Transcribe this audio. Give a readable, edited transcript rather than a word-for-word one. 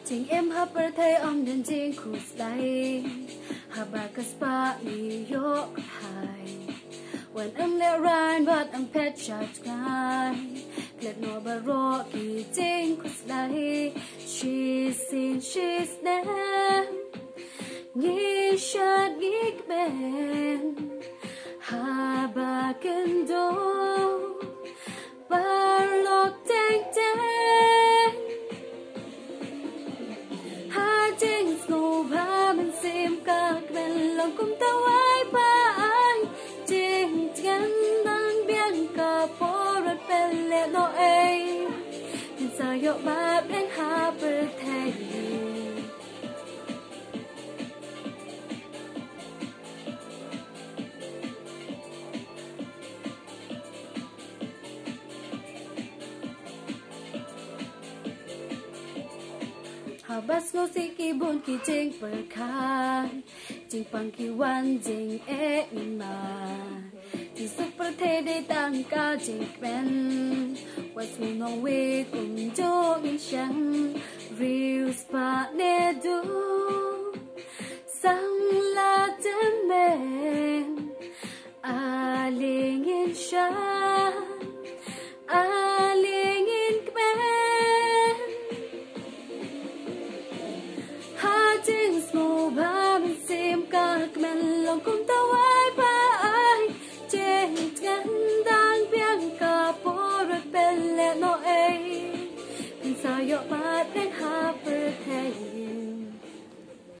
Chính em hấp bơ thay ông đến chính khu slay Hà bà cơ spa New York high When I'm let ride but I'm pet shot guy Let no baro kỳ chính khu slay She's seen she's there Nghĩ shot nghĩ bên Hà bà kênh đô Bà lột tên tên ngủ ba mình xem các bên lòng cùng tao ai ba ai trên ngắn đang biếng cả phố rất bên lệ nó ấy nhìn sao yo ba bên hà bờ thay How best go see ki bun ki jing per kan jing pang ki wan jing e in ma jing super the de tang ka jing ben what's me no way cùng cho in shan real spa ne do sang la ten men a ling in shan a ling in ben Chính ngủ ba mình xem các men lòng cùng tao ai ba ai trên ngắn đang biếng cả phố rất bên lệ nó ấy sao yo ba